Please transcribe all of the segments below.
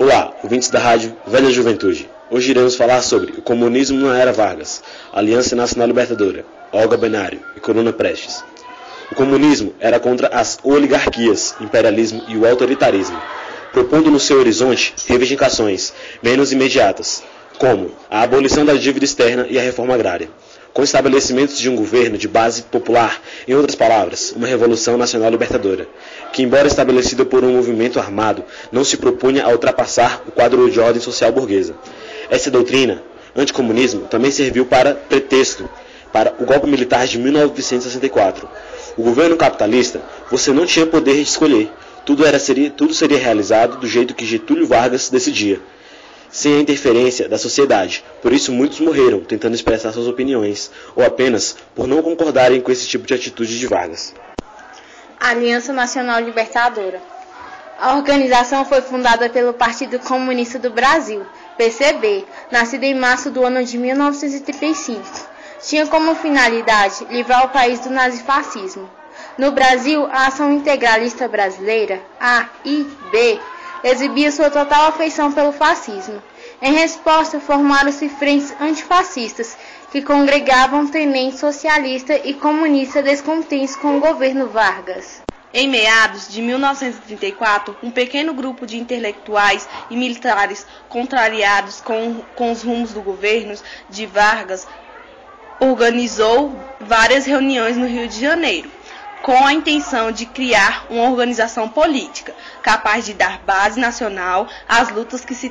Olá, ouvintes da rádio Velha Juventude. Hoje iremos falar sobre o comunismo na era Vargas, Aliança Nacional Libertadora, Olga Benário e Coluna Prestes. O comunismo era contra as oligarquias, imperialismo e o autoritarismo, propondo no seu horizonte reivindicações menos imediatas, como a abolição da dívida externa e a reforma agrária, com estabelecimentos de um governo de base popular, em outras palavras, uma revolução nacional libertadora, que, embora estabelecida por um movimento armado, não se propunha a ultrapassar o quadro de ordem social burguesa. Essa doutrina, anticomunismo, também serviu para pretexto para o golpe militar de 1964. O governo capitalista, você não tinha poder de escolher, tudo seria realizado do jeito que Getúlio Vargas decidia, sem a interferência da sociedade. Por isso muitos morreram tentando expressar suas opiniões, ou apenas por não concordarem com esse tipo de atitude de Vargas. Aliança Nacional Libertadora. A organização foi fundada pelo Partido Comunista do Brasil, PCB, nascido em março do ano de 1935. Tinha como finalidade livrar o país do nazifascismo. No Brasil, a Ação Integralista Brasileira, AIB, exibia sua total afeição pelo fascismo. Em resposta, formaram-se frentes antifascistas, que congregavam tenentes socialistas e comunistas descontentes com o governo Vargas. Em meados de 1934, um pequeno grupo de intelectuais e militares contrariados com os rumos do governo de Vargas organizou várias reuniões no Rio de Janeiro, com a intenção de criar uma organização política capaz de dar base nacional às lutas que se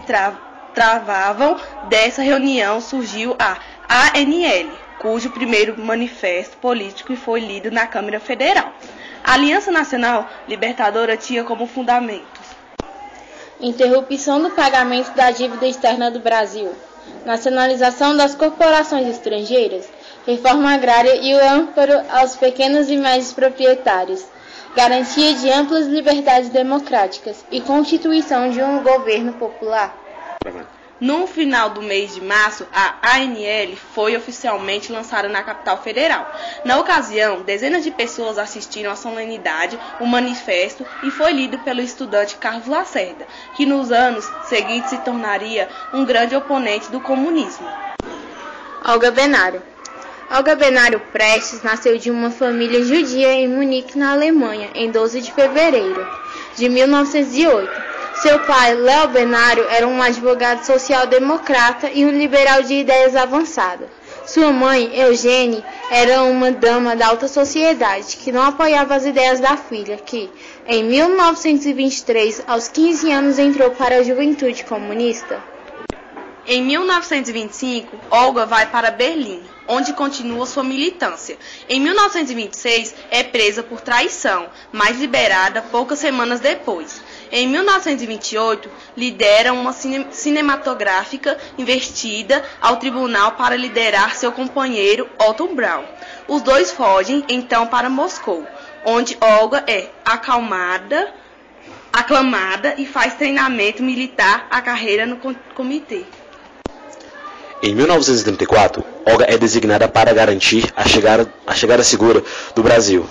travavam. Dessa reunião surgiu a ANL, cujo primeiro manifesto político foi lido na Câmara Federal. A Aliança Nacional Libertadora tinha como fundamentos: interrupção do pagamento da dívida externa do Brasil, nacionalização das corporações estrangeiras, reforma agrária e o amparo aos pequenos e médios proprietários, garantia de amplas liberdades democráticas e constituição de um governo popular. No final do mês de março, a ANL foi oficialmente lançada na capital federal. Na ocasião, dezenas de pessoas assistiram à solenidade, o manifesto, e foi lido pelo estudante Carlos Lacerda, que nos anos seguintes se tornaria um grande oponente do comunismo. Olga Benário. Olga Benário Prestes nasceu de uma família judia em Munique, na Alemanha, em 12 de fevereiro de 1908. Seu pai, Léo Benário, era um advogado social-democrata e um liberal de ideias avançadas. Sua mãe, Eugênie, era uma dama da alta sociedade que não apoiava as ideias da filha, que, em 1923, aos 15 anos, entrou para a juventude comunista. Em 1925, Olga vai para Berlim, onde continua sua militância. Em 1926, é presa por traição, mas liberada poucas semanas depois. Em 1928, lidera uma cinematográfica investida ao tribunal para liderar seu companheiro Otto Braun. Os dois fogem então para Moscou, onde Olga é aclamada e faz treinamento militar a carreira no comitê. Em 1934, Olga é designada para garantir a chegada segura do Brasil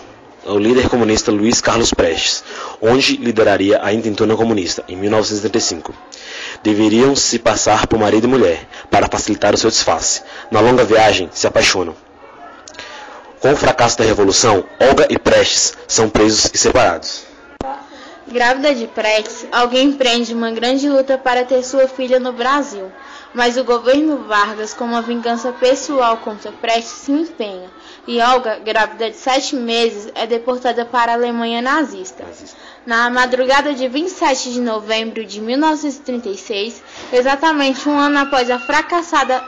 ao líder comunista Luiz Carlos Prestes, onde lideraria a intentona comunista, em 1935. Deveriam se passar por marido e mulher, para facilitar o seu disfarce. Na longa viagem, se apaixonam. Com o fracasso da Revolução, Olga e Prestes são presos e separados. Grávida de Prestes, Olga empreende uma grande luta para ter sua filha no Brasil, mas o governo Vargas, com uma vingança pessoal contra Prestes, se empenha, e Olga, grávida de 7 meses, é deportada para a Alemanha nazista. Na madrugada de 27 de novembro de 1936, exatamente um ano após a fracassada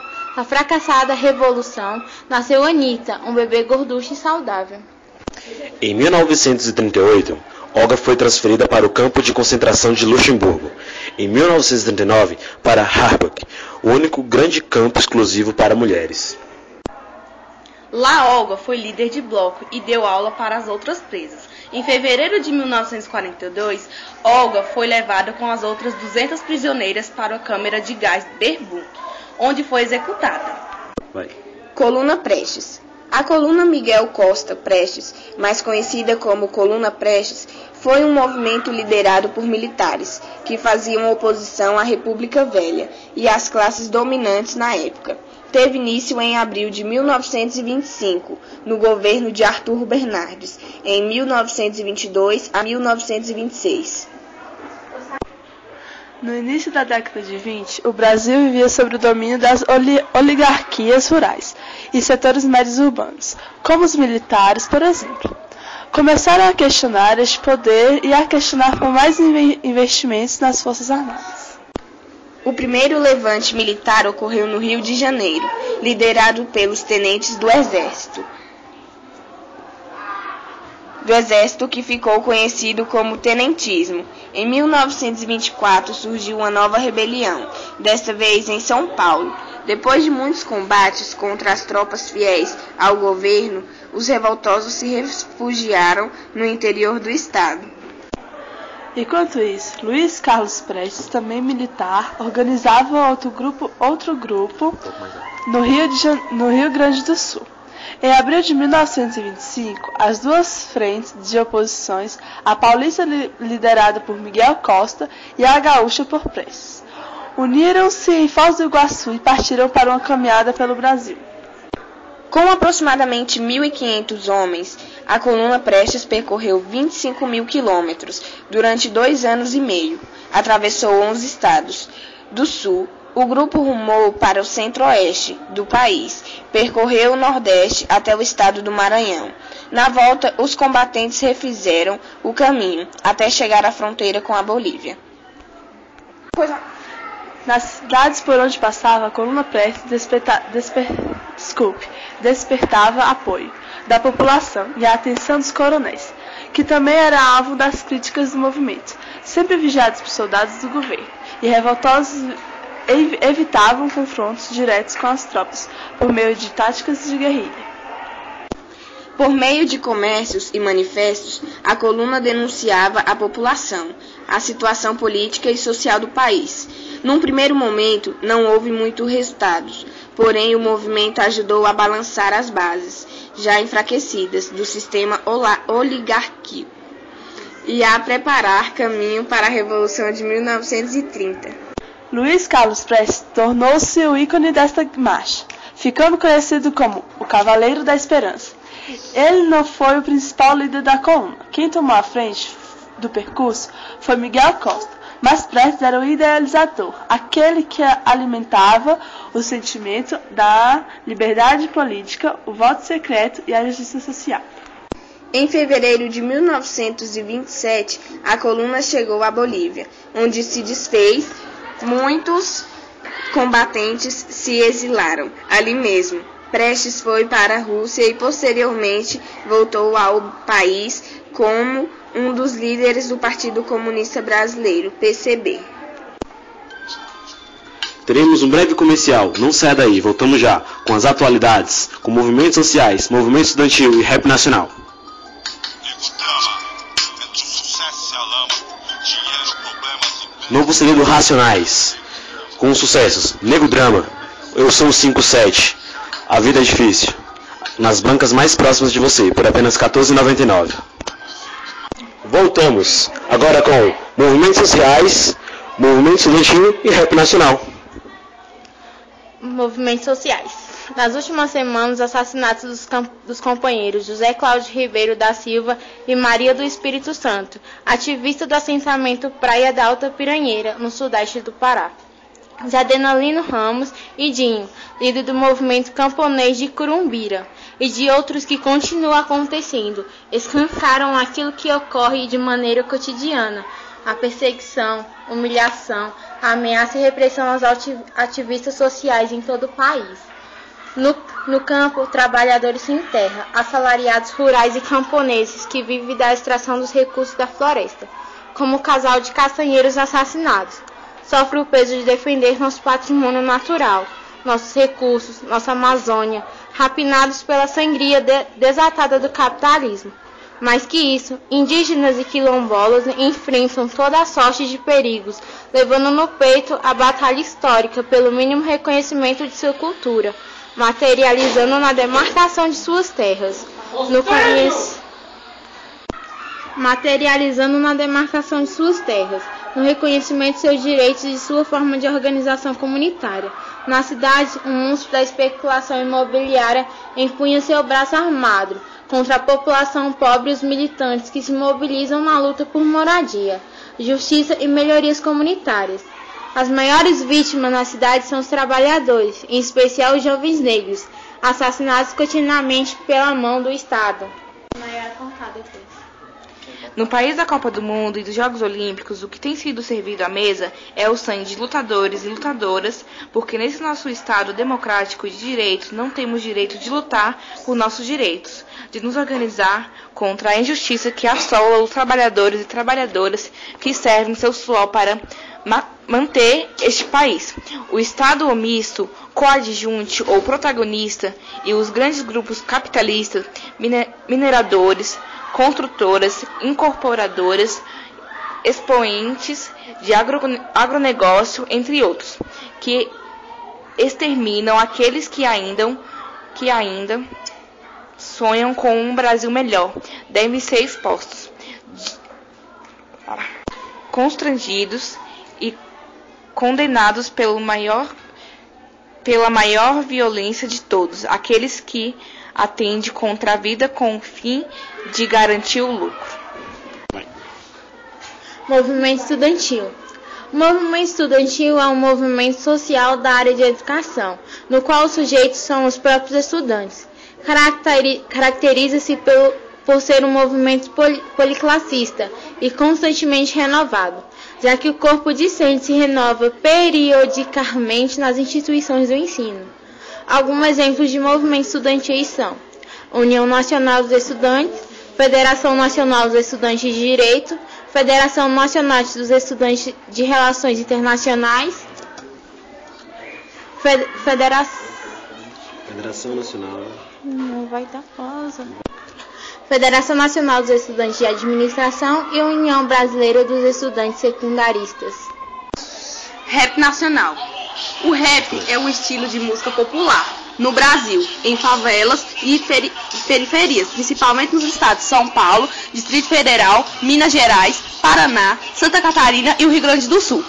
Revolução, nasceu Anita, um bebê gorducho e saudável. Em 1938, Olga foi transferida para o campo de concentração de Luxemburgo. Em 1939, para Harbach, o único grande campo exclusivo para mulheres. Lá, Olga foi líder de bloco e deu aula para as outras presas. Em fevereiro de 1942, Olga foi levada com as outras 200 prisioneiras para a câmara de gás Berbunk, onde foi executada. Coluna Prestes. A coluna Miguel Costa Prestes, mais conhecida como Coluna Prestes, Foi um movimento liderado por militares, que faziam oposição à República Velha e às classes dominantes na época. Teve início em abril de 1925, no governo de Arthur Bernardes, em 1922 a 1926. No início da década de 20, o Brasil vivia sob o domínio das oligarquias rurais e setores médios urbanos, como os militares, por exemplo. Começaram a questionar este poder e a questionar por mais investimentos nas Forças Armadas. O primeiro levante militar ocorreu no Rio de Janeiro, liderado pelos tenentes do Exército. Que ficou conhecido como tenentismo. Em 1924 surgiu uma nova rebelião, desta vez em São Paulo. Depois de muitos combates contra as tropas fiéis ao governo, os revoltosos se refugiaram no interior do estado. Enquanto isso, Luiz Carlos Prestes, também militar, organizava outro grupo no Rio Grande do Sul. Em abril de 1925, as duas frentes de oposições, a paulista liderada por Miguel Costa e a gaúcha por Prestes, uniram-se em Foz do Iguaçu e partiram para uma caminhada pelo Brasil. Com aproximadamente 1.500 homens, a coluna Prestes percorreu 25 mil quilômetros durante 2 anos e meio. Atravessou 11 estados. Do sul, o grupo rumou para o centro-oeste do país, percorreu o nordeste até o estado do Maranhão. Na volta, os combatentes refizeram o caminho até chegar à fronteira com a Bolívia. Nas cidades por onde passava, a coluna Prestes despertava apoio da população e a atenção dos coronéis, que também era alvo das críticas do movimento, sempre vigiados por soldados do governo, e revoltosos evitavam confrontos diretos com as tropas, por meio de táticas de guerrilha. Por meio de comércios e manifestos, a coluna denunciava à população a situação política e social do país. Num primeiro momento, não houve muitos resultados, porém o movimento ajudou a balançar as bases, já enfraquecidas, do sistema oligárquico e a preparar caminho para a Revolução de 1930. Luiz Carlos Prestes tornou-se o ícone desta marcha, ficando conhecido como o Cavaleiro da Esperança. Ele não foi o principal líder da coluna. Quem tomou a frente do percurso foi Miguel Costa, mas Prestes era o idealizador, aquele que alimentava o sentimento da liberdade política, o voto secreto e a justiça social. Em fevereiro de 1927, a coluna chegou à Bolívia, onde se desfez. Muitos combatentes se exilaram ali mesmo. Prestes foi para a Rússia e posteriormente voltou ao país como um dos líderes do Partido Comunista Brasileiro, PCB. Teremos um breve comercial, não saia daí, voltamos já, com as atualidades, com movimentos sociais, movimento estudantil e rap nacional. Novo CD do Racionais, com os sucessos Nego Drama, Eu Sou o 57, A Vida é Difícil, nas bancas mais próximas de você, por apenas R$ 14,99. Voltamos, agora com movimentos sociais, movimento estudantil e rap nacional. Movimentos sociais. Nas últimas semanas, os assassinatos dos companheiros José Cláudio Ribeiro da Silva e Maria do Espírito Santo, ativista do assentamento Praia da Alta Piranheira, no sudeste do Pará. Jadenalino Ramos e Dinho, líder do movimento camponês de Curumbira, e de outros que continuam acontecendo, escancaram aquilo que ocorre de maneira cotidiana: a perseguição, humilhação, a ameaça e repressão aos ativistas sociais em todo o país. No campo, trabalhadores sem terra, assalariados rurais e camponeses que vivem da extração dos recursos da floresta, como o casal de caçanheiros assassinados, sofrem o peso de defender nosso patrimônio natural, nossos recursos, nossa Amazônia, rapinados pela sangria desatada do capitalismo. Mais que isso, indígenas e quilombolas enfrentam toda a sorte de perigos, levando no peito a batalha histórica pelo mínimo reconhecimento de sua cultura, materializando na demarcação de suas terras. materializando na demarcação de suas terras, no reconhecimento de seus direitos e de sua forma de organização comunitária. Na cidade, um monstro da especulação imobiliária empunha seu braço armado contra a população pobre e os militantes que se mobilizam na luta por moradia, justiça e melhorias comunitárias. As maiores vítimas na cidade são os trabalhadores, em especial os jovens negros, assassinados cotidianamente pela mão do Estado. No país da Copa do Mundo e dos Jogos Olímpicos, o que tem sido servido à mesa é o sangue de lutadores e lutadoras, porque nesse nosso Estado democrático de direitos não temos direito de lutar por nossos direitos, de nos organizar contra a injustiça que assola os trabalhadores e trabalhadoras que servem seu suor para manter este país. O Estado omisso, coadjunte ou protagonista e os grandes grupos capitalistas, mineradores, construtoras, incorporadoras, expoentes de agronegócio, entre outros, que exterminam aqueles que ainda sonham com um Brasil melhor, devem ser expostos, constrangidos e condenados pela maior violência de todos, aqueles que atendem contra a vida com o fim de garantir o lucro. Movimento estudantil. O movimento estudantil é um movimento social da área de educação, no qual os sujeitos são os próprios estudantes. Caracteriza-se por ser um movimento policlassista e constantemente renovado, já que o corpo discente se renova periodicamente nas instituições do ensino. Alguns exemplos de movimentos estudantis são União Nacional dos Estudantes, Federação Nacional dos Estudantes de Direito, Federação Nacional dos Estudantes de Relações Internacionais, Federação Nacional. Não vai dar pausa. Federação Nacional dos Estudantes de Administração e União Brasileira dos Estudantes Secundaristas. Rap nacional. O rap é um estilo de música popular no Brasil, em favelas e periferias, principalmente nos estados de São Paulo, Distrito Federal, Minas Gerais, Paraná, Santa Catarina e o Rio Grande do Sul.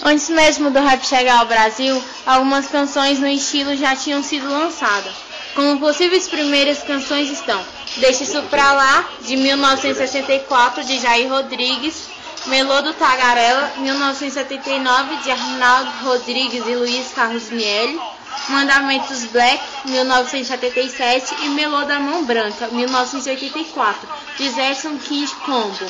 Antes mesmo do rap chegar ao Brasil, algumas canções no estilo já tinham sido lançadas. Como possíveis primeiras canções estão Deixa Isso Pra Lá, de 1964, de Jair Rodrigues, Melô do Tagarela, 1979, de Arnaldo Rodrigues e Luiz Carlos Miele, Mandamentos Black, 1977, e Melô da Mão Branca, 1984, de Zéson Kid Combo.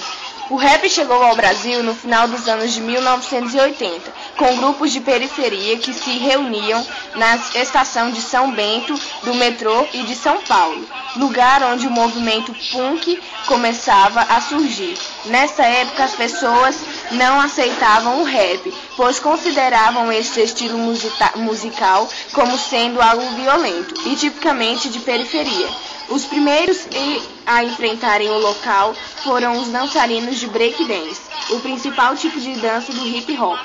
O rap chegou ao Brasil no final dos anos de 1980, com grupos de periferia que se reuniam na estação de São Bento, do metrô e de São Paulo, lugar onde o movimento punk começava a surgir. Nessa época, as pessoas não aceitavam o rap, pois consideravam este estilo musical como sendo algo violento e tipicamente de periferia. Os primeiros a enfrentarem o local foram os dançarinos de breakdance, o principal tipo de dança do hip hop.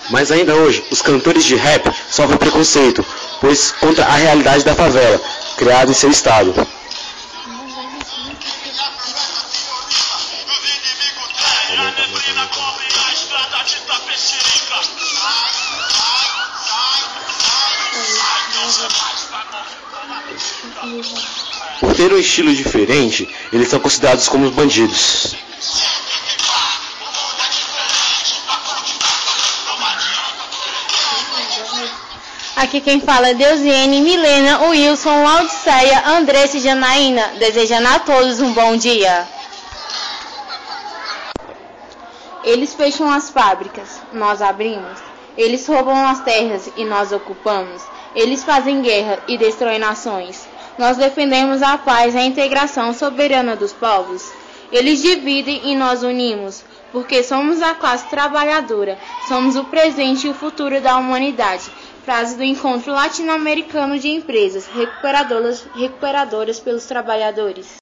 Mas ainda hoje, os cantores de rap sofrem preconceito, pois contra a realidade da favela, criada em seu estado. Por ter um estilo diferente, eles são considerados como bandidos. Aqui quem fala é Deusiane, Milena, Wilson, Laodiceia, Andressa e Janaína, desejando a todos um bom dia. Eles fecham as fábricas, nós abrimos. Eles roubam as terras e nós ocupamos. Eles fazem guerra e destroem nações. Nós defendemos a paz e a integração soberana dos povos. Eles dividem e nós unimos, porque somos a classe trabalhadora, somos o presente e o futuro da humanidade. Frase do Encontro Latino-Americano de Empresas Recuperadoras pelos Trabalhadores.